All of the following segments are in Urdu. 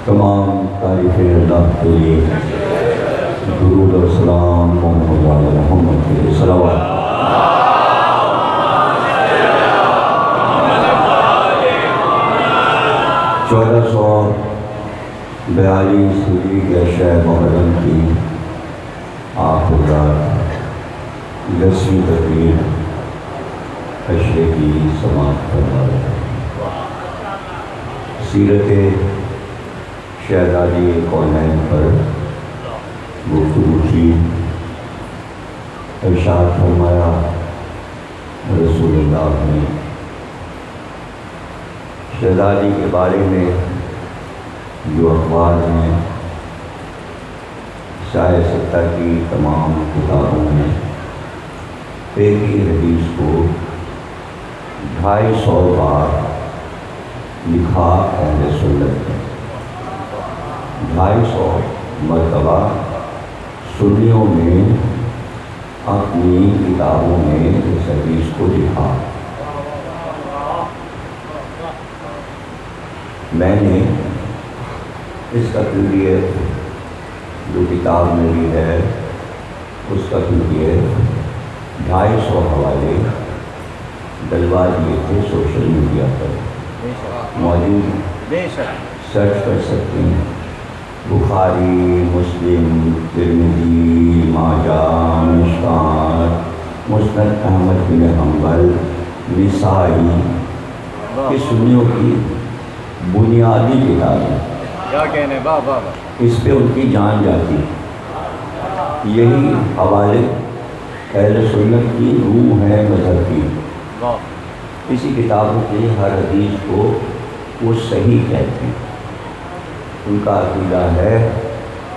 تمام تعریفیں اللہ کے لیے، درود و سلام محمد کے صلوات۔ 1442 ہجری کے شہر محرم کی آخر رات 10ویں تقریر اشرے کی سماعت فرما رہے ہیں۔ سیرت شہزادی کونین پر گفتگو کی، ارشاد فرمایا رسول اللہ نے شہزادی کے بارے میں جو اخبار میں شائع ستہ کی تمام کتابوں میں ایک ہی حدیث کو 250 بار لکھا اہل سنت نے، 250 مرتبہ سنیوں میں اپنی کتابوں میں اس حدیث کو لکھا۔ میں نے اس کا PDF جو کتاب میری ہے اس کا PDF 250 حوالے ڈلوا دیے تھے سوشل میڈیا پر، موجود سرچ کر سکتے ہیں۔ بخاری، مسلم، ترمذی، ماجہ، مشکوٰۃ، مسند احمد بن حنبل، نسائی، یہ سنیوں کی بنیادی کتابیں، کیا کہنے اس پہ ان کی جان جاتی۔ یہی حوالے اہل سنت کی روح ہے مذہب کی۔ اسی کتابوں کے ہر حدیث کو وہ صحیح کہتے ہیں۔ ان کا عقیدہ ہے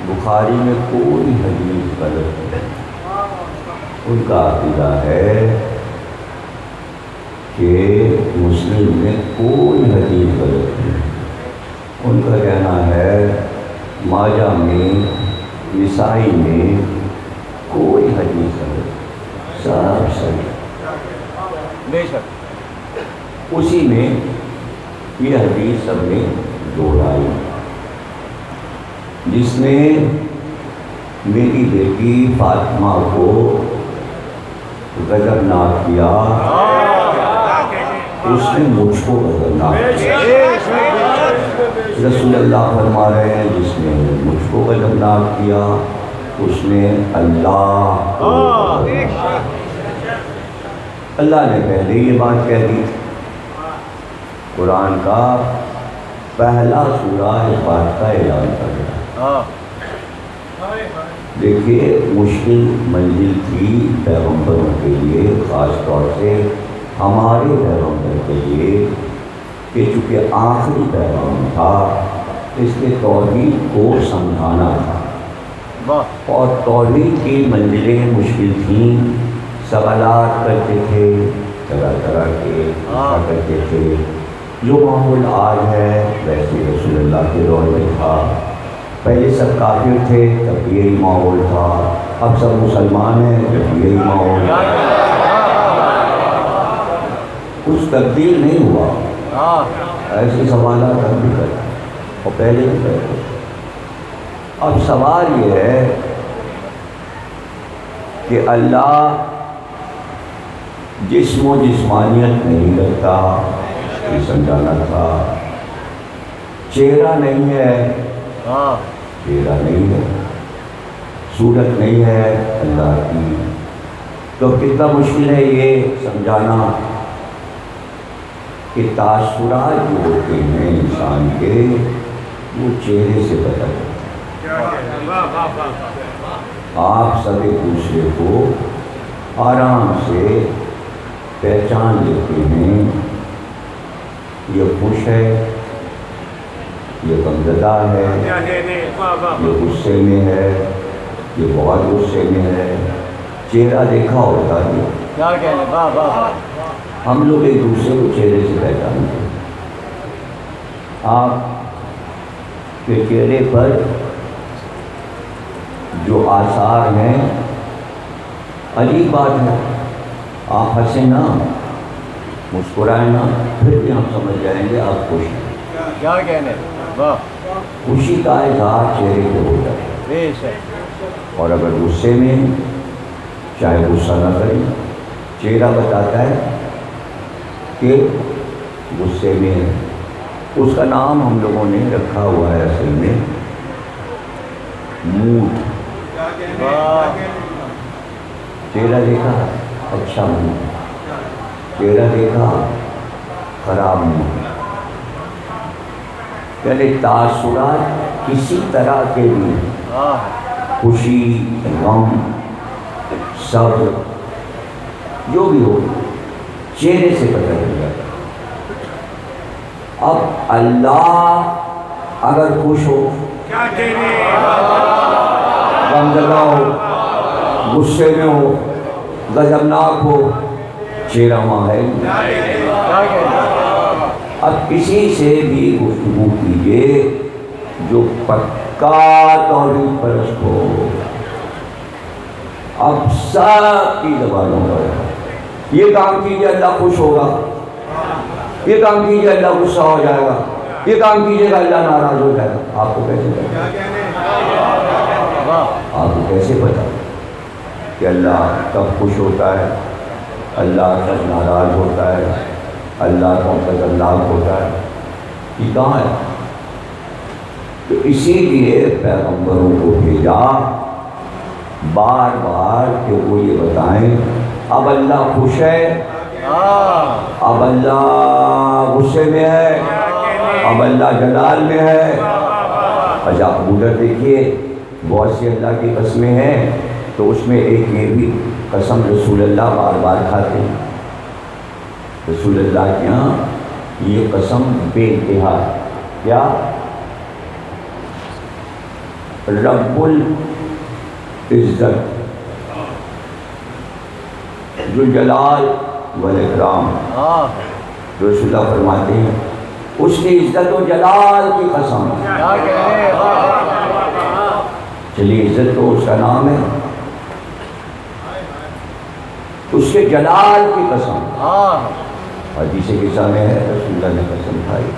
بخاری میں کوئی حدیث غلط نہیں، ان کا عقیدہ ہے کہ مسلم میں کوئی حدیث غلط نہیں، ان کا کہنا ہے ماجہ میں، نسائی میں کوئی حدیث غلط، سب صحیح۔ بے شک اسی میں یہ حدیث سب نے دوہرائی، جس نے میری بیٹی فاطمہ کو غضبناک کیا، اس نے مجھ کو غضبناک کیا۔ رسول اللہ فرما رہے ہیں جس نے مجھ کو غضبناک کیا اس نے اللہ کو غضبناک کیا۔ اللہ نے پہلے یہ بات کہہ دی، قرآن کا پہلا سورہ اس بات کا اعلان کر دیا۔ دیکھیے مشکل منزل تھی پیغمبروں کے لیے، خاص طور سے ہمارے پیغمبر کے لیے، کہ چونکہ آخری پیغام تھا اس کے توحید کو سمجھانا تھا، اور توحید کی منزلیں مشکل تھیں، سوالات کرتے تھے، طرح طرح کے کرتے تھے۔ جو ماحول آج ہے ویسے رسول اللہ کے دور میں تھا، پہلے سب کافر تھے تب یہی ماحول تھا، اب سب مسلمان ہیں تب یہی ماحول ہے، کچھ تبدیل نہیں ہوا۔ ایسے سوالات ہم بھی کرتے اور پہلے بھی کرتے۔ اب سوال یہ ہے کہ اللہ جسم و جسمانیت نہیں رکھتا، یہ سمجھانا تھا۔ چہرہ نہیں ہے، چہرہ نہیں ہے، صورت نہیں ہے اللہ کی، تو کتنا مشکل ہے یہ سمجھانا کہ تاثرات جو ہوتے ہیں انسان کے وہ چہرے سے پتہ چلتے ہیں۔ آپ سب ایک دوسرے کو آرام سے پہچان لیتے ہیں، یہ خوش ہے، یہ غمزدہ ہے، یہ غصے میں ہے، یہ بہت غصے میں ہے، چہرہ دیکھا ہوتا ہے۔ ہم لوگ ایک دوسرے کو چہرے سے پہچانتے ہیں۔ آپ کے چہرے پر جو آثار ہیں عجیب بات ہے، آپ ہنسیں نا، مسکرائیں نا، پھر بھی ہم سمجھ جائیں گے آپ خوش ہیں۔ کیا کہنے، واہ خوشی کا اظہار چہرے پہ ہوتا ہے، بے شک اور اگر غصے میں چاہے غصہ نہ کرے، چہرہ بتاتا ہے کہ غصے میں ہے۔ اس کا نام ہم لوگوں نے رکھا ہوا ہے اصل میں موڈ۔ واہ چہرہ دیکھا اچھا موڈ، چہرہ دیکھا خراب موڈ، یعنی تاثرات کسی طرح کے بھی، واہ خوشی، غم، صبر، جو بھی ہو چہرے سے پتہ چل جاتا ہے۔ اب اللہ اگر خوش ہو، غمزدہ ہو، غصے میں ہو، غضبناک ہو، چہرہ وہاں ہے۔ کیا کہنے اب کسی سے بھی گفتگو کیجیے جو پکا توحید پرست ہو، اب سب کی زبانوں پر یہ کام کیجیے اللہ خوش ہوگا، یہ کام کیجیے اللہ غصہ ہو جائے گا، یہ کام کیجیے گا اللہ ناراض ہو جائے گا۔ آپ کو کیسے پتا؟ واہ آپ کو کیسے پتا کہ اللہ کب خوش ہوتا ہے، اللہ کب ناراض ہوتا ہے، اللہ کب غضبناک ہوتا ہے؟ یہ کہاں ہے؟ تو اسی لیے پیغمبروں کو بھیجا بار بار کہ وہ یہ بتائیں اب اللہ خوش ہے، اب اللہ غصے میں ہے، اب اللہ جلال میں ہے۔ اچھا ادھر دیکھیے بہت سی اللہ کی قسمیں ہیں، تو اس میں ایک یہ بھی قسم رسول اللہ بار بار کھاتے ہیں۔ رسول اللہ کے یہاں یہ قسم بے انتہا ہے، کیا؟ رب العزت ذو الجلال والاکرام، رسول اللہ فرماتے ہیں اس کی عزت و جلال کی قسم۔ کیا کہنے چلیے عزت تو اس کا نام ہے، اس کے جلال کی قسم۔ حدیث قصہ میں ہے رسول اللہ نے قسم کھائی،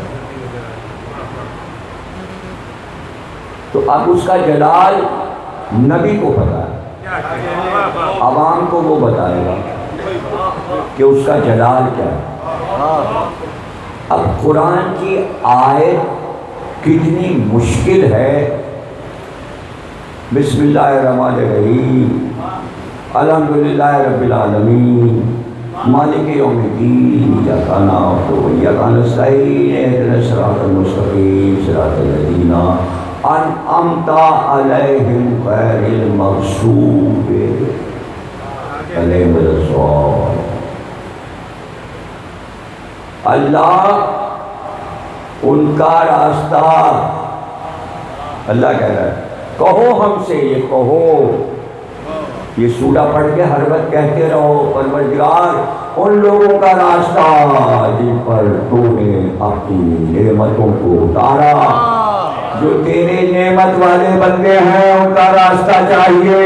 تو اب اس کا جلال نبی کو پتا ہے، عوام کو وہ بتائے گا کہ اس کا جلال کیا ہے۔ اب قرآن کی آیت کتنی مشکل ہے۔ بسم اللہ الرحمن الرحیم، الحمدللہ رب العالمین، مالک یوم الدین، ایاک نعبد و ایاک نستعین، اہدنا الصراط المستقیم، صراط الذین انعمت علیہم غیر المغضوب علیہم ولا الضالین۔ اللہ ان کا راستہ، اللہ کہہ رہا ہے کہو ہم سے، یہ کہو، یہ سورہ پڑھ کے ہر وقت کہتے رہو پروردگار ان لوگوں کا راستہ جن پر تو نے اپنی نعمتوں کو اتارا، جو تیرے نعمت والے بندے ہیں ان کا راستہ چاہیے۔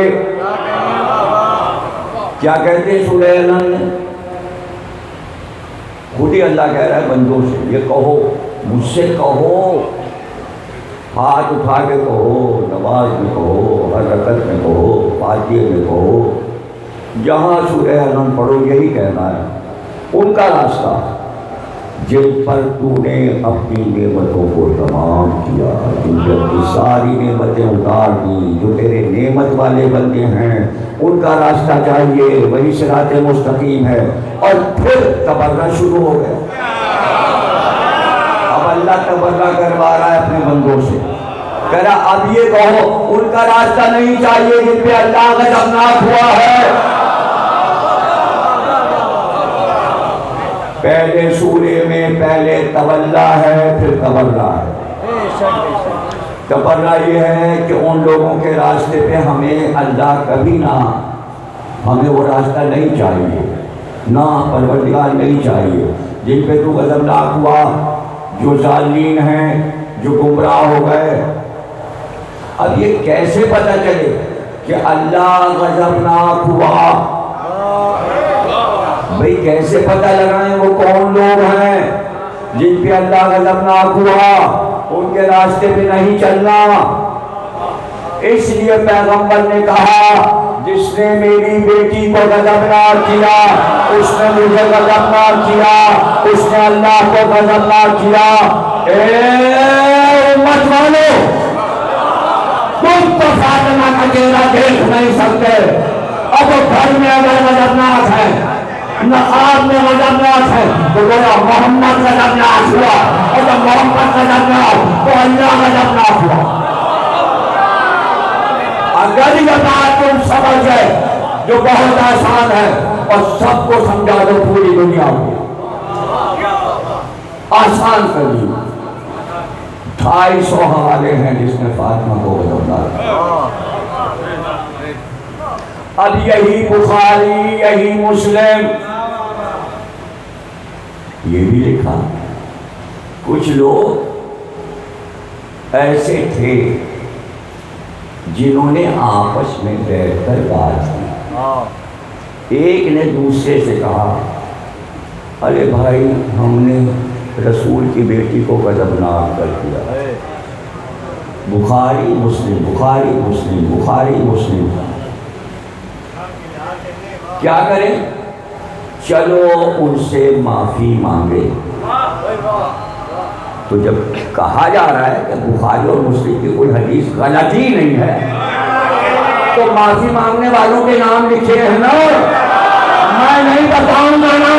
کیا کہتے سورہ اعلان میں؟ خود ہی اللہ کہہ رہا ہے بندوں سے یہ کہو، مجھ سے کہو، ہاتھ اٹھا کے کہو، نماز میں کہو، ہر رکعت میں کہو، فاتحہ میں کہو، جہاں سورہ اعلان پڑھو یہی کہنا ہے ان کا راستہ جن پر تو نے اپنی نعمتوں کو تمام کیا، جن پر اپنی ساری نعمتیں اتار دی، جو تیرے نعمت والے بندے ہیں ان کا راستہ چاہیے، وہی صراط مستقیم ہے۔ اور پھر تبرہ شروع ہو گیا، اب اللہ تبرہ کروا رہا ہے اپنے بندوں سے، کہہ رہا اب یہ کہو ان کا راستہ نہیں چاہیے جن پہ اللہ غضبناک ہوا ہے۔ پہلے سورے میں پہلے تولا ہے پھر تبرہ ہے۔ تبرہ یہ ہے کہ ان لوگوں کے راستے پہ ہمیں اللہ کبھی نہ، ہمیں وہ راستہ نہیں چاہیے، نہ پروردگار نہیں چاہیے، جن پہ تو غضبناک ہوا، جو ظالمین ہیں، جو گمراہ ہو گئے۔ اب یہ کیسے پتہ چلے کہ اللہ غضبناک ہوا؟ بھئی کیسے پتہ لگائیں وہ کون لوگ ہیں جن پہ اللہ غضبناک ہوا؟ ان کے راستے پہ نہیں چلنا۔ اس لیے پیغمبر نے کہا جس نے میری بیٹی کو غضبناک کیا اس نے مجھے غضبناک کیا، اس نے اللہ کو غضبناک کیا۔ اے امت والو، تم تو فاطمہ کا چہرہ دیکھ نہیں سکتے، اب گھر میں اگر غضبناک ہے، نقاب میں غضبناک ہے تو گویا محمد غضبناک ہوا، اور جب محمد غضبناک تو اللہ غضبناک ہوا۔ اگر یہ بات تم سمجھ گئے جو بہت آسان ہے اور سب کو سمجھا دو پوری دنیا میں، آسان کر دی۔ 250 حوالے ہیں جس نے فاطمہ کو غضبناک کیا۔ اب یہی بخاری، یہی مسلم، یہ بھی لکھا کچھ لوگ ایسے تھے جنہوں نے آپس میں بیٹھ کر بات کی۔ ایک نے دوسرے سے کہا ارے بھائی ہم نے رسول کی بیٹی کو غضبناک کر دیا۔ بخاری مسلم، بخاری مسلم، بخاری مسلم، کیا کریں؟ چلو ان سے معافی مانگے۔ تو جب کہا جا رہا ہے کہ بخاری اور مسلم کی کوئی حدیث غلط ہی نہیں ہے تو معافی مانگنے والوں کے نام لکھے ہیں نا، میں نہیں بتاؤں گا نا،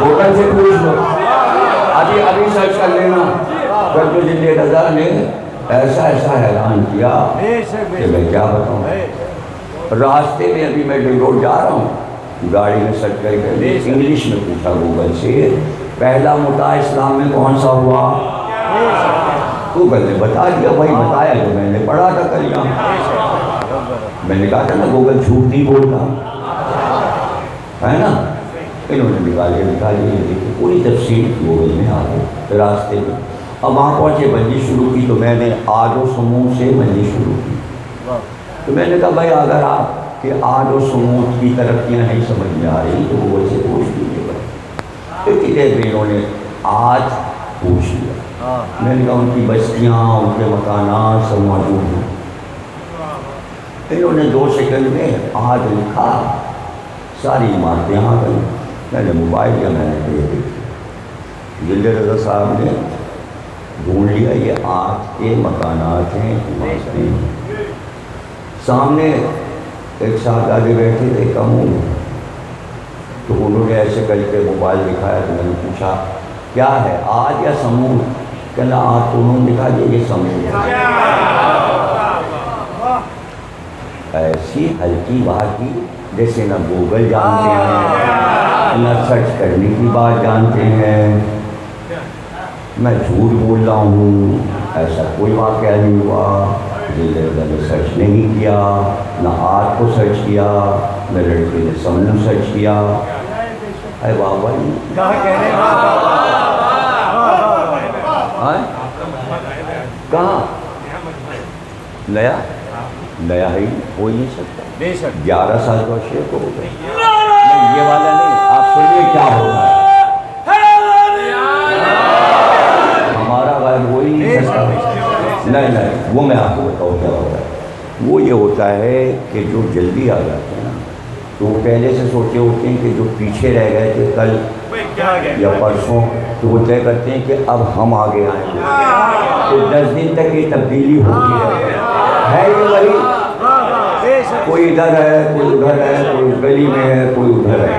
گوگل سے پوچھ لو، ابھی سرچ کر لینا۔ جو جنہیں رضا نے ایسا اعلان کیا کہ میں کیا بتاؤں۔ راستے میں ابھی میں ڈنگور جا رہا ہوں، گاڑی میں سرچ کر کے انگلش میں پوچھا گوگل سے پہلا مطاع اسلام میں کون سا ہوا؟ گوگل نے بتا دیا، بھائی بتایا جو میں نے پڑھا تھا کل یہاں۔ میں نے کہا تھا نا گوگل جھوٹ نہیں بولتا ہے نا۔ انہوں نے نکالی پوری تفصیل گوگل میں آ گئی راستے میں۔ اب وہاں پہنچے بندی شروع کی تو میں نے آد و سمود سے بندی شروع کی۔ تو میں نے کہا بھائی اگر آپ کہ آد و سمود کی ترقیاں نہیں سمجھ میں آ رہی تو وہ سے پوچھ لیجیے گا۔ تو کتنے انہوں نے آج پوچھ لیا۔ میں نے کہا ان کی بستیاں، ان کے مکانات سب موجود ہیں۔ انہوں نے 2 سیکنڈ میں آج لکھا، ساری عمارتیں آ گئی۔ میں نے موبائل یا میں نے دے دی، جلد رضا صاحب نے ڈھونڈ لیا یہ آج کے مکانات ہیں، عمارتیں ہیں۔ سامنے ایک شاہزادے بیٹھے تھے کم عمر، تو انہوں نے ایسے کر کے موبائل دکھایا تو میں نے پوچھا کیا ہے آج یا سمود؟ کہنا آج تو انہوں نے دکھا دیا یہ سمود ہے۔ ایسی ہلکی بات کی جیسے نہ گوگل جانتے ہیں نہ سرچ کرنے کی بات جانتے ہیں۔ میں جھوٹ بول رہا ہوں، ایسا کوئی واقعہ نہیں ہوا۔ نے سرچ نہیں کیا، نہ آج کو سرچ کیا، نہ لڑکے نے سمجھ سرچ کیا۔ اے بابا کہاں نیا نیا ہی ہو ہی نہیں سکتا۔ 11 سال کا شیخ ہو گئے، یہ والا نہیں۔ آپ سنیے کیا ہوگا، ہمارا غائب ہو ہی نہیں سکتا۔ نہیں وہ میں آپ کو بتاؤں کیا ہوتا ہے۔ وہ یہ ہوتا ہے کہ جو جلدی آ جاتے ہیں نا تو وہ پہلے سے سوچے ہوتے ہیں کہ جو پیچھے رہ گئے تھے کل یا پرسوں تو وہ طے کرتے ہیں کہ اب ہم آگے آئیں گے، تو 10 دن تک یہ تبدیلی ہوتی ہے۔ یہ غریب کوئی ادھر ہے، کوئی ادھر ہے، کوئی اس گلی میں ہے، کوئی ادھر ہے۔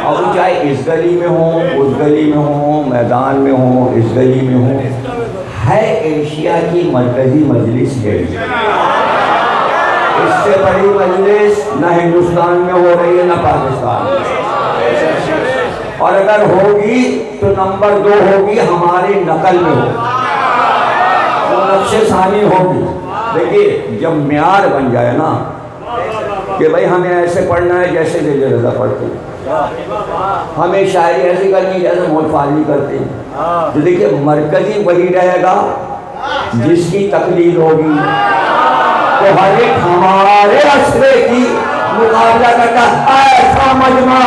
اب چاہے اس گلی میں ہوں، اس گلی میں ہوں، میدان میں ہوں، اس گلی میں ہوں، ہے ایشیا کی مرکزی مجلس ہے۔ اس سے بڑی مجلس نہ ہندوستان میں ہو رہی ہے نہ پاکستان میں، اور اگر ہوگی تو نمبر 2 ہوگی ہماری نقل میں ہوگی، وہ نقش ثانی ہوگی۔ دیکھیے جب معیار بن جائے نا کہ بھائی ہمیں ایسے پڑھنا ہے جیسے جلد رضا پڑھتے ہیں، ہمیں شاعری ایسی کرنی جیسے محمد فاضلی کرتے ہیں، تو دیکھیے مرکزی وہی رہے گا جس کی تقلید ہوگی، تو ہر ایک ہمارے عصرے کی مقابلہ کرتا ایسا مجمع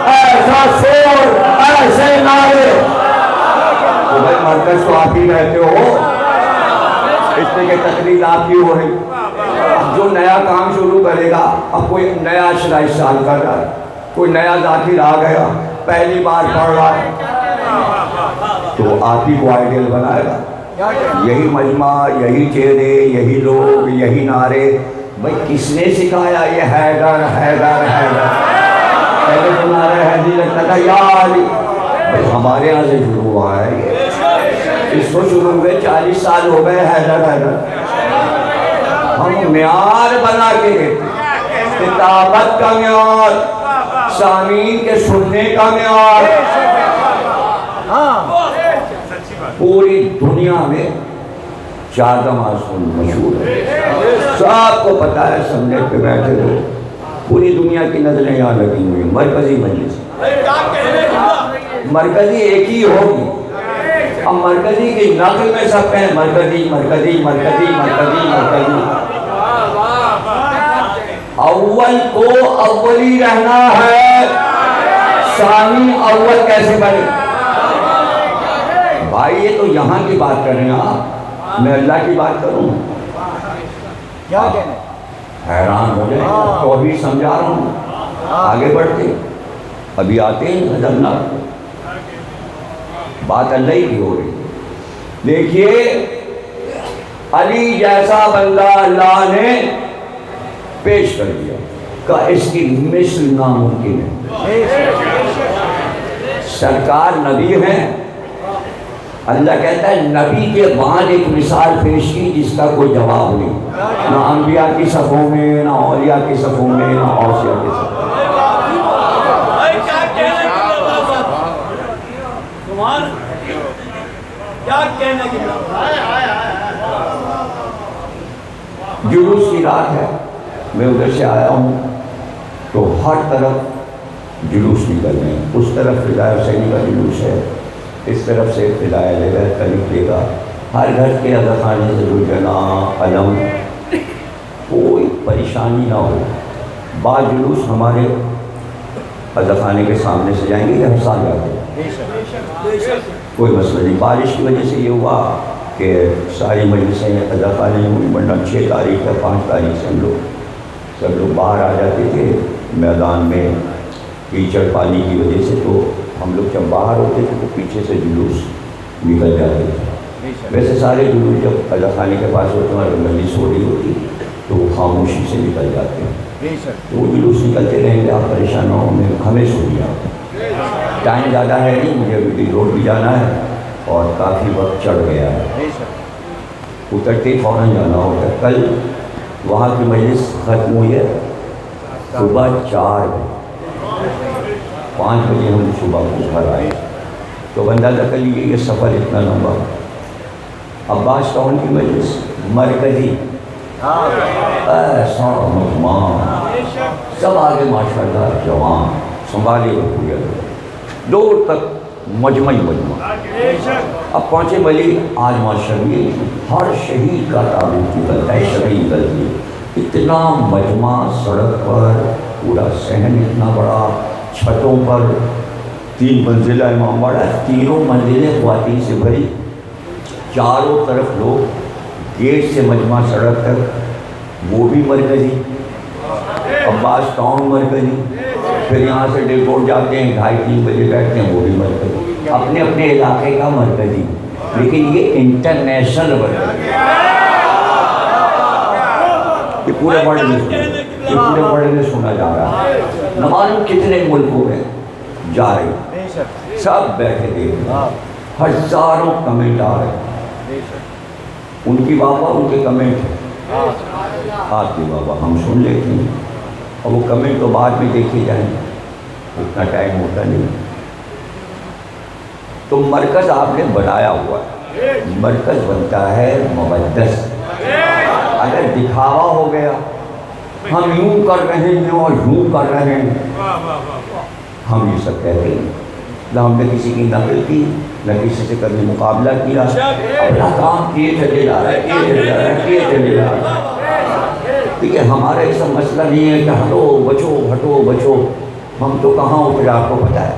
ایسا شور، ایسے نعرے. تو بھائی مرکز تو آپ ہی رہتے ہو، اس میں یہ تقریر آپ کی ہو رہی. اب جو نیا کام شروع کرے گا، اب کوئی نیا اشرا اس سال کر رہا ہے، کوئی نیا ذاکر آ گیا پہلی بار پڑھ رہا ہے، تو آپ ہی کو آئیڈیل بنائے گا. یہی مجمع، یہی چہرے، یہی لوگ، یہی نعرے. بھائی کس نے سکھایا یہ حیدر حیدر حیدر؟ پہلے تو نعرہ حیدری لگتا تھا یا علی. بھائی ہمارے یہاں سے شروع ہوا ہے یہ، اس کو شروع ہوئے 40 سال ہو گئے حیدر حیدر. ہم معیار بنا کے کتابت کا معیار، سامعین کے سننے کا معیار. پوری دنیا میں 14 معصوم مشہور ہے، سب کو پتا ہے. سمجھے پہ بیٹھے ہو، پوری دنیا کی نظریں یہاں لگی ہوئی. مرکزی مجلس مرکزی ایک ہی ہوگی. اب مرکزی کی نقل میں سب کہیں مرکزی مرکزی مرکزی مرکزی مرکزی. اول کو اولی رہنا ہے، ثانی اول کیسے بنے؟ بھائی یہ تو یہاں کی بات کر رہے ہیں آپ، میں اللہ کی بات کروں کیا کہنے؟ حیران ہو جائے. تو ابھی سمجھا رہا ہوں، آگے بڑھتے ابھی آتے ہیں ادب نہ بات اللہ ہی کی ہو رہی. دیکھیے علی جیسا بندہ اللہ نے پیش کر دیا کہ اس کی مثل ناممکن ہے. سرکار نبی ہیں، اللہ کہتا ہے نبی کے بعد ایک مثال پیش کی جس کا کوئی جواب نہیں، نہ انبیاء کی صفوں میں، نہ اولیاء کی صفوں میں، نہ اوصیاء کی صفوں میں. جلوس کی رات ہے، میں ادھر سے آیا ہوں تو ہر طرف جلوس نکل رہے ہیں. اس طرف فدائے حسینی کا جلوس ہے، اس طرف سے فدائے لہر کا نکلے گا. ہر گھر کے اگر خانے سے رجنا علم، کوئی پریشانی نہ ہو. بعض جلوس ہمارے خانے کے سامنے سے جائیں گے یا ہر سال جاتے ہیں، کوئی مسئلہ نہیں. بارش کی وجہ سے یہ ہوا کہ ساری مجلسیں خانے میں، ورنہ 6 تاریخ یا 5 تاریخ سے سب لوگ باہر آ جاتے تھے میدان میں کیچڑ پانی کی وجہ سے. تو ہم لوگ جب باہر ہوتے تھے تو پیچھے سے جلوس نکل جاتے تھے. ویسے سارے جلوس جب اللہ خانے کے پاس ہوتے ہیں اور مجلس ہو رہی ہوتی تو وہ خاموشی سے نکل جاتے ہیں. تو وہ جلوس نکلتے رہیں گے، آپ پریشان نہ ہوں. میں ہمیں سو دیا، ٹائم زیادہ ہے نہیں، مجھے ابھی روڈ بھی جانا ہے اور کافی وقت چڑھ گیا ہے، اترتے فوراً جانا ہوگا. کل وہاں کی مجلس ختم ہوئی ہے صبح 4 بجے، 5 بجے ہم صبح کو گھر آئے. تو اندازہ کر لیجیے یہ سفر اتنا لمبا. عباس ٹاؤن کی مجلس مرکزی، ایسا مہمان، سب آگے ماشاءاللہ جوان سنبھالے ہوئے دور تک مجمع. اب پہنچے ولی آج ماشاءاللہ ہر شہید کا تعلق نکلتا ہے، شہید نکلتی ہے. اتنا مجمع سڑک پر، پورا صحن اتنا بڑا، چھتوں پر 3 منزلہ امام باڑہ، تینوں منزلیں خواتین سے بھری، چاروں طرف لوگ، گیٹ سے مجمع سڑک تک وہ بھی مرکزی، عباس ٹاؤن مرکزی. پھر یہاں سے ڈیپورٹ جاتے ہیں 2:30-3 بجے بیٹھتے ہیں، وہ بھی مرکزی. اپنے اپنے علاقے کا مرکزی، لیکن یہ انٹرنیشنل مرکزی. یہ پورے ورلڈ میں سنا جا رہا ہے. نہ معلوم کتنے ملکوں میں جا رہے ہیں، سب بیٹھے دیکھ رہے ہیں. ہزاروں کمنٹ آ رہے ہیں. ان کی بابا ان کے کمنٹ، آپ کی بابا ہم سن لیتے ہیں، اور وہ کمنٹ تو بعد میں دیکھے جائیں، اتنا ٹائم ہوتا نہیں. تو مرکز آپ نے بنایا ہوا ہے، مرکز بنتا ہے مقدس. اگر دکھاوا ہو گیا، ہم یوں کر رہے ہیں اور یوں کر رہے ہیں، ہم یہ سب کہتے ہیں. نہ ہم نے کسی کی نقل کی، نہ کسی سے کبھی مقابلہ کیا، اپنا کام کیے چلے جا رہا ہے، کیے چلے جا رہا ہے، کیے چلے جا رہا ہے. ٹھیک ہے، ہمارا ایسا مسئلہ نہیں ہے کہ ہٹو بچو ہٹو بچو. ہم تو کہاں اترے آپ کو پتہ ہے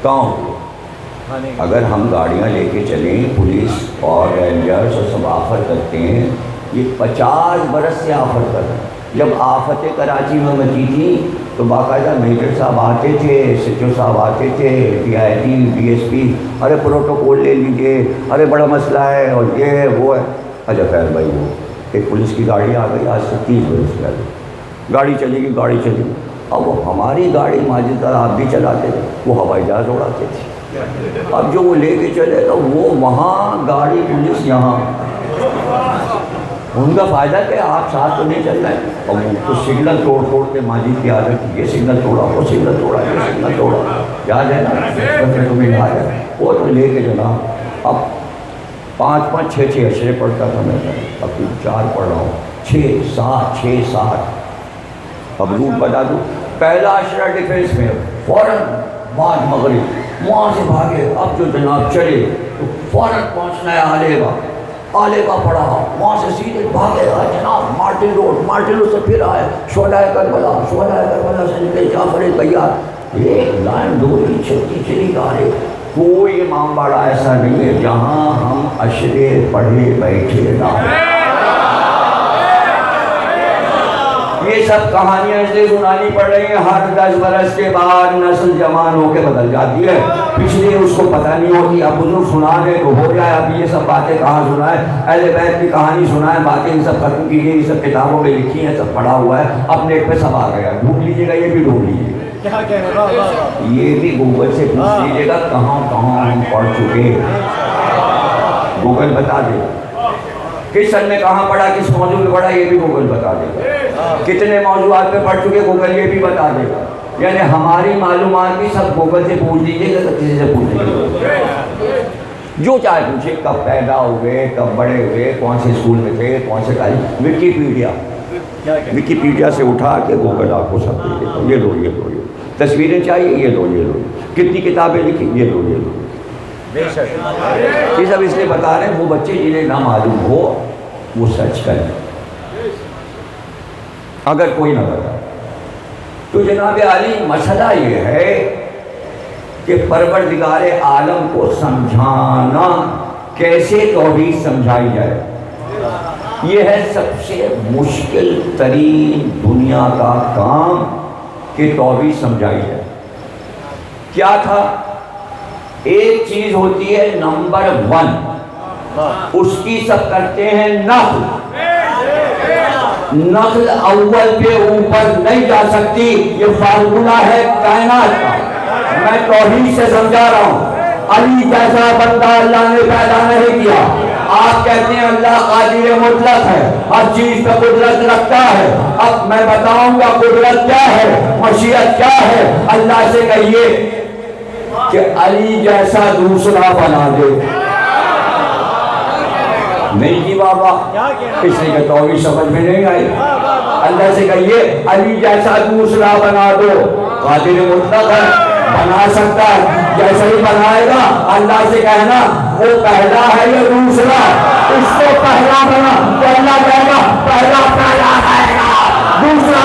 کہاں اترے؟ اگر ہم گاڑیاں لے کے چلیں پولیس اور رینجرز اور سب آفر کرتے ہیں، یہ 50 برس سے آفر کر رہے ہیں۔ جب آفت کراچی میں مچی تھی تو باقاعدہ میجر صاحب آتے تھے، ایس ایچ او صاحب آتے تھے، D I G, D S P, ارے پروٹوکول لے لیجئے، ارے بڑا مسئلہ ہے اور یہ ہے وہ ہے۔ اچھا خیر بھائی، وہ ایک پولیس کی گاڑی آ گئی آج سے 30 برس پہلے، گاڑی چلے گی گاڑی چلے گی۔ اب وہ ہماری گاڑی ماجد کا آپ بھی چلاتے تھے، وہ ہوائی جہاز اڑاتے تھے۔ اب جو وہ لے کے چلے گا وہ وہاں گاڑی پولیس یہاں، ان کا فائدہ کہ آپ ساتھ تو نہیں چل رہے ہیں، اور وہ تو سگنل توڑ کے ماجد کی عادت، یہ سگنل توڑا وہ سگنل توڑا یہ سگنل توڑا، یاد ہے نا بچپن میں تمہیں یاد ہے؟ وہ تو لے کے چلا۔ اب 5 6 اشرے پڑھتا تھا میں، اب 4 پڑھ رہا ہوں، 6 7 6 7۔ اب روٹ بتا دوں، پہلا اشرہ ڈیفینس میں، فوراً بعد مغرب وہاں سے بھاگے، اب جو جناب چلے تو فوراً پہنچنا ہے آلے کا پڑا، وہاں سے سیدھے بھاگے جناب مارٹن روڈ سے پھر آئے شہدائے کربلا سے نکلے جعفر طیار، ایک لائن دوری چلی جا رہے۔ کوئی امام باڑا ایسا نہیں ہے جہاں ہم اشرے پڑھے بیٹھے نہ ہوں۔ یہ سب کہانیاں اس لیے سنانی پڑ رہی ہیں، ہر 10 برس کے بعد نسل جوان ہو کے بدل جاتی ہے، پچھلے اس کو پتہ نہیں ہوتی۔ اب بزرگ سنا دے تو ہو جائے، اب یہ سب باتیں کہاں سنائے، اہل بیت کی کہانی سنائے، باتیں یہ سب ختم کی گئی، یہ سب کتابوں میں لکھی ہیں، سب پڑھا ہوا ہے، اب نیٹ پہ سب آ گیا، ڈھونڈ لیجیے گا، یہ بھی ڈھونڈ لیجیے گا، یہ بھی گوگل سے پوچھ لیجیے گا کہاں ہم پڑھ چکے، گوگل بتا دے گا۔ کس سن میں کہاں پڑھا، کس موضوع میں پڑھا، یہ بھی گوگل بتا دے گا۔ کتنے موضوعات پہ پڑھ چکے، گوگل یہ بھی بتا دے گا۔ یعنی ہماری معلومات بھی سب گوگل سے پوچھ لیجیے گا، کسی سے پوچھ لیجیے گا، جو چاہے پوچھے، کب پیدا ہوئے، کب بڑے ہوئے، کون سے اسکول میں تھے، کون سے کالج، وکیپیڈیا سے اٹھا کے گوگل آپ کو سب دے دیتا، یہ لو یہ لو، تصویریں چاہیے یہ لو یہ لو، کتنی کتابیں لکھی یہ لو یہ لو۔ یہ سب اس لیے بتا رہے ہیں وہ بچے جنہیں نہ معلوم ہو وہ سرچ کریں، اگر کوئی نہ بتا تو جناب عالی مسئلہ یہ ہے کہ پروردگار عالم کو سمجھانا، کیسے توحید سمجھائی جائے، یہ ہے سب سے مشکل ترین دنیا کا کام کہ توحید سمجھائی جائے۔ کیا تھا؟ ایک چیز ہوتی ہے نمبر 1، اس کی سب کرتے ہیں نقل اول پہ اوپر نہیں جا سکتی، یہ فارمولہ ہے کائنات کا، میں توحید سے سمجھا رہا ہوں۔ علی جیسا بندہ اللہ نے پیدا نہیں کیا۔ آپ کہتے ہیں اللہ قادر مطلق ہے، ہر چیز پہ قدرت رکھتا ہے، اب میں بتاؤں گا قدرت کیا ہے، مشیت کیا ہے۔ اللہ سے کہیے کہ علی جیسا دوسرا بنا دے، نہیں جی بابا، اس لیے کہ توحید سمجھ میں نہیں آئی۔ اللہ سے کہیے علی جیسا دوسرا بنا دو، قادر مطلق ہے، بنا سکتا ہے، جیسا ہی بنائے گا اللہ سے کہنا وہ پہلا ہے یا دوسرا، اس کو پہلا بنا تو اللہ کہے گا پہلا ہے گا، دوسرا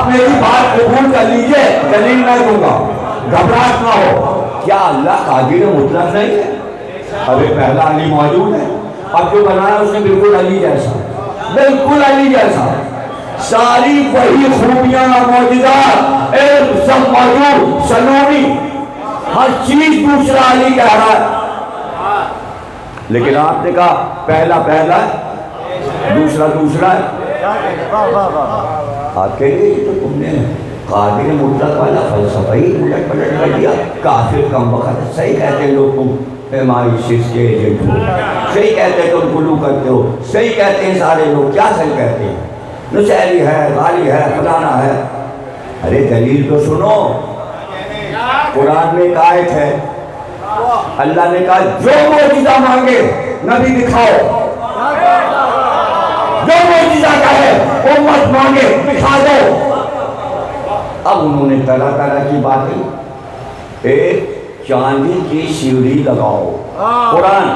میری بات قبول کر لیجئے، دلیل میں دوں گا، گھبراہٹ نہ ہو۔ کیا اللہ قادر مطلق نہیں ہے؟ ابھی پہلا علی موجود ہے، اب جو بنایا اس نے بالکل علی جیسا، بالکل علی جیسا، ساری وہی خوبیاں معجزات علم سب موجود، سلومی ہر چیز دوسرا علی کہہ رہا ہے، لیکن آپ نے کہا پہلا پہلا ہے، دوسرا دوسرا ہے۔ آپ کہیں گے تو تم نے قادر مطلق والا فلسفہ ہی الٹ پلٹ کر دیا، کافر کم وقت۔ صحیح کہتے ہیں لوگ تم MI6 کے ایجنٹ ہو، صحیح کہتے ہیں تم گلو کرتے ہو، صحیح کہتے ہیں سارے لوگ، کیا صحیح کہتے ہیں؟ نصیری ہے، غالی ہے، فلانا ہے۔ ارے دلیل تو سنو، قرآن میں ایک آیت ہے، اللہ نے کہا جو معجزہ مانگے نبی دکھاؤ، جو معجزہ کہے امت مانگے دکھا دو۔ اب انہوں نے طرح طرح کی باتیں، ایک چاندی کی سیڑھی لگاؤ،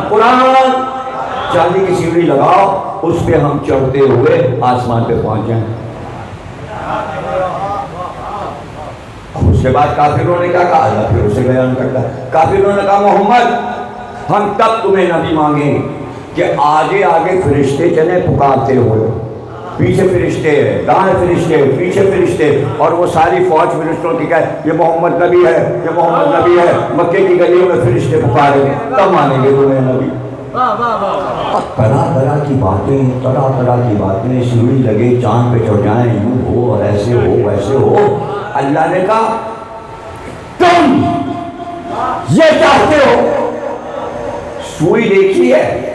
قرآن چاندی کی سیڑھی لگاؤ، اس پہ ہم چڑھتے ہوئے آسمان پہ پہنچ جائیں۔ اس کے بعد کافروں نے کیا کہا؟ اللہ پھر اسے بیان کرتا ہے، کافروں نے کہا محمد ہم تب تمہیں نبی مانگیں گے کہ آگے آگے فرشتے چلے پکارتے ہوئے، پیچھے فرشتے، دائیں فرشتے، پیچھے فرشتے، اور وہ ساری فوج فرشتوں کی کہے یہ محمد نبی ہے، یہ محمد نبی ہے، مکے کی گلیوں میں فرشتے پکاریں گے، تب مانیں گے تمہیں نبی۔ طرح کی باتیں، سیڑھی لگے چاند پہ چڑھ جائیں، یوں ہو اور ایسے ہو ویسے ہو۔ اللہ نے کہا تم یہ چاہتے ہو؟ سوئی دیکھی ہے؟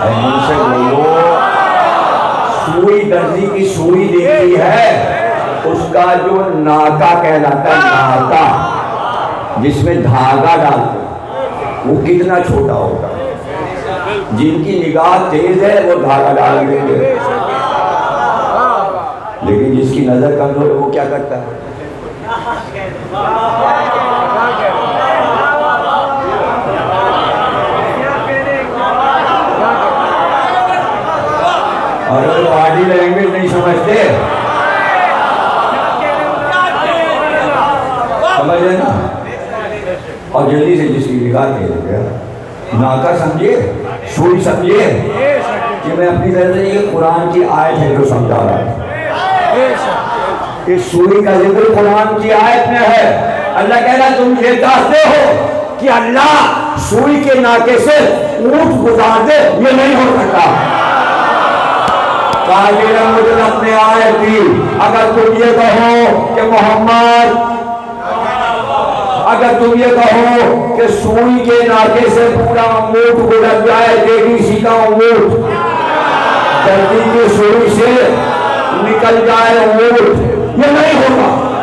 ان سے بولو، سوئی درزی کی سوئی دیکھی ہے؟ اس کا جو ناکا کہلاتا ہے، ناکا جس میں دھاگا ڈالتے وہ کتنا چھوٹا ہوتا ہے؟ جن کی نگاہ تیز ہے وہ دھاگا ڈال دیں گے، لیکن جس کی نظر کمزور ہے وہ کیا کرتا ہے؟ اور وہ باڈی لینگویج نہیں سمجھتے، سمجھ رہے نا؟ اور جلدی سے جس کی نگاہ تیز ہو گیا، ناکا سمجھے، سوئی سمجھے، کہ میں اپنی طرف سے یہ قرآن کی آیت ہے جو سمجھا رہا ہے۔ اس سوئی کا ذکر قرآن کی آیت میں ہے۔ اللہ کہہ رہا تم یہ چاہتے ہو کہ اللہ سوئی کے ناکے سے اونٹ گزار دے؟ یہ نہیں ہو سکتا۔ قادر مطلق نے آیت دی، اگر تم یہ کہو کہ محمد، اگر تم یہ کہو کہ سوئی کے ناکے سے پورا اونٹ گزر جائے، دیکھی سیدھا اونٹ، دردی کی سوئی سے نکل جائے اونٹ، یہ نہیں ہوگا۔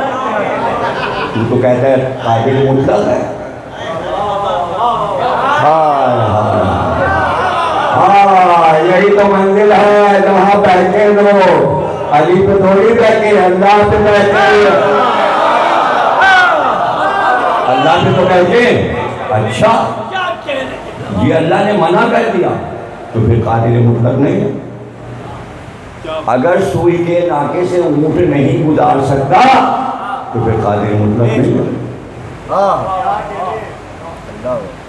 تو کہتا ہے قادر مطلق ہے۔ یہی تو منزل ہے جہاں بیٹھے لوگ، علی پہ تھوڑی بیٹھے، اللہ پہ بیٹھے، اللہ پہ تو بیٹھے۔ اچھا یہ اللہ نے منع کر دیا تو پھر قادر مطلق نہیں ہے۔ اگر سوئی کے ناکے سے اونٹ نہیں گزار سکتا تو پھر قادر مطلق نہیں ہے۔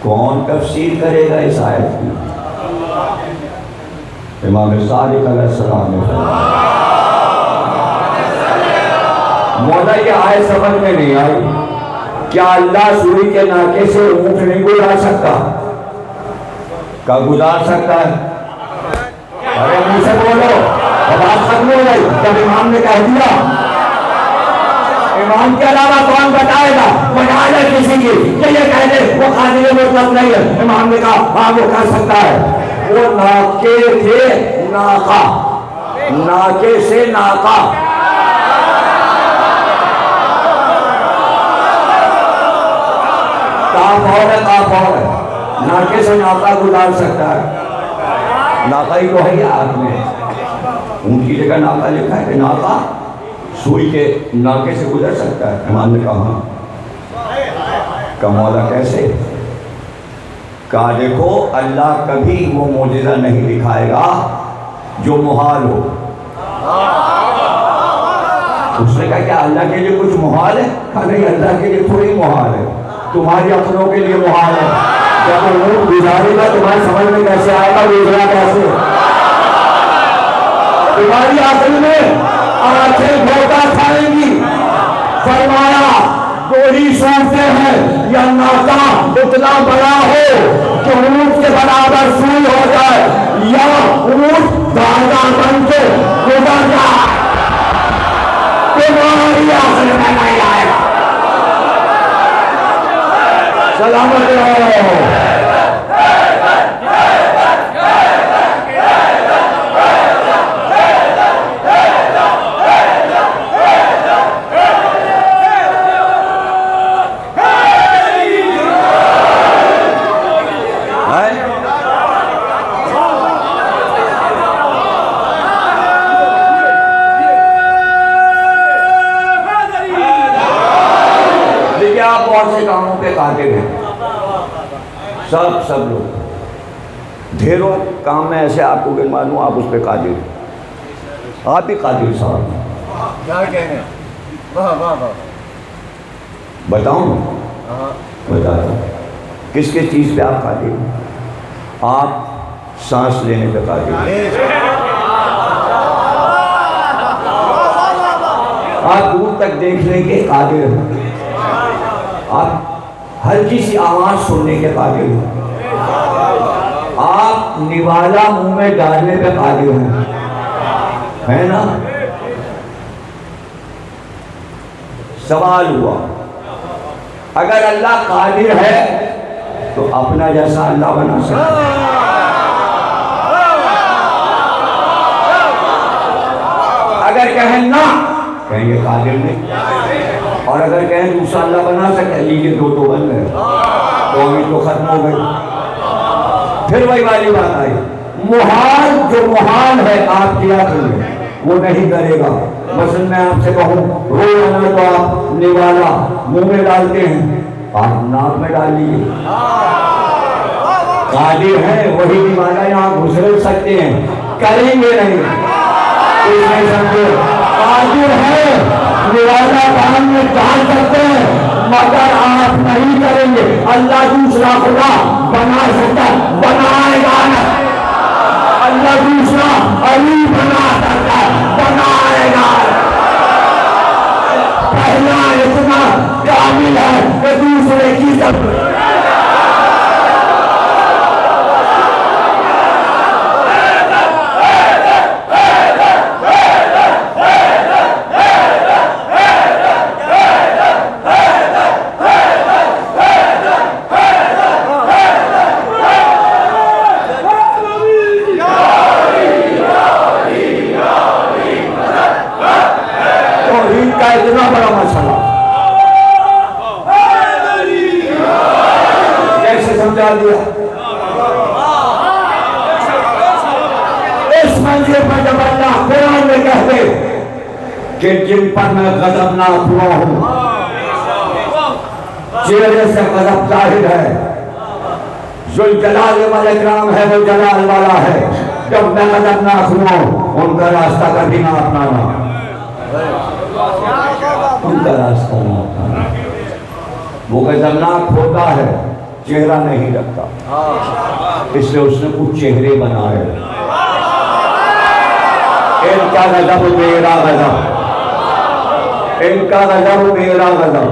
کون تفسیر کرے گا اس آیت کی؟ امام صادق علیہ السلام نے فرمایا۔ مولا یہ آیت سمجھ میں نہیں آئی، کیا اللہ سوئی کے ناکے سے اونٹ نہیں گزار سکتا؟ کیا گزار سکتا ہے؟ ارے مجھ سے بولو، بات ختم ہو گئی جب امام نے کہہ دیا۔ امام کے علاوہ کون بتائے گا؟ بجائے گا کسی کی کہ یہ کہہ دے وہ قادر مطلق نہیں ہے۔ امام نے کہا ہاں وہ کر سکتا ہے۔ وہ ناکے تھے، ناکا، ناکے سے ناکا، کاف ہے، ناکے سے ناکا گزار سکتا ہے۔ ناکا ہی تو ہے ہاتھ میں، ان کی جگہ ناکا لکھا ہے کہ ناکا سوئی کے ناکے سے گزر سکتا ہے۔ امام نے کہا ہاں۔ کہ مولا کیسے؟ کہا دیکھو اللہ کبھی وہ معجزہ نہیں دکھائے گا جو محال ہو۔ اس نے کہا کیا اللہ کے لیے کچھ محال ہے؟ کہا نہیں، اللہ کے لیے تھوڑی محال ہے، تمہاری عقلوں کے لیے محال ہے۔ جب وہ اونٹ گزارے گا تمہاری سمجھ میں کیسے آئے گا گزرا کیسے؟ تمہاری عقل میں آنکھیں دھوکہ کھائیں گی۔ فرمایا دو ہی صورتیں ہیں، یا ناکا اتنا بڑا ہو کہ اونٹ کے برابر سوئی ہو جائے، یا اونٹ دھاگا بن کے گزر جائے۔ تمہاری عقل میں نہیں آئے گا۔ سلامت رہو۔ سب لوگ ڈھیروں کام میں ایسے آپ کو گن مانوں، آپ اس پہ قادر ہیں، آپ بھی قادر صاحب ہیں۔ کیا کہنے، واہ واہ واہ، بتاؤں ہاں بتاتا ہوں کس کس چیز پہ آپ قادر ہیں؟ آپ سانس لینے پہ قادر ہیں، آپ دور تک دیکھنے کے قادر ہیں، آپ ہلکی سی آواز سننے کے قادر ہیں، آپ نوالا منہ میں ڈالنے پہ قادر ہیں، ہے نا؟ سوال ہوا اگر اللہ قادر ہے تو اپنا جیسا اللہ بنا سکتا ہے؟ اگر کہیں نہ، کہیں یہ قادر نہیں، اور اگر کہیں دوسرا اللہ بنا سکتا ہے، لیجیے دو تو بن گئے، تو امید تو ختم ہو گئی۔ پھر وہی والی بات آئی، محال جو محال ہے آپ کیا کریں وہ نہیں کرے گا۔ مثلا میں آپ سے کہوں روزانہ تو آپ نوالا منہ میں ڈالتے ہیں، آپ ناک میں ڈال لیجیے، قادر ہیں وہی نوالا یہاں گھسل سکتے ہیں، کریں گے نہیں، اس میں سمجھو قادر ہے نوالا کان میں ڈال سکتے ہیں مگر آپ نہیں کریں گے۔ اللہ دوسرا خدا بنا سکتا ہے، بنائے گا نہ۔ اللہ دوسرا علی بنا سکتا ہے، بنائے گا۔ پہلا اتنا کامل ہے کہ دوسرے کی ضرورت اتنا بڑا مسئلہ کیسے سمجھا دیا؟ اس منظر پر جب اللہ قرآن میں کہتے کہ جن پر میں غضبناک ہوا ہوں، چہرے سے غضب ظاہر ہے، ذوالجلال والاکرام ہے، وہ جلال والا ہے، جب میں غضبناک ہوا ہوں ان کا راستہ کبھی نہ اپنانا، ان کا راستہ نہ اپنانا۔ وہ غضبناک ہوتا ہے، چہرہ نہیں رکھتا، اس لیے اس نے کچھ چہرے بنائے، ان کا غضب میرا غضب، ان کا غضب میرا غضب۔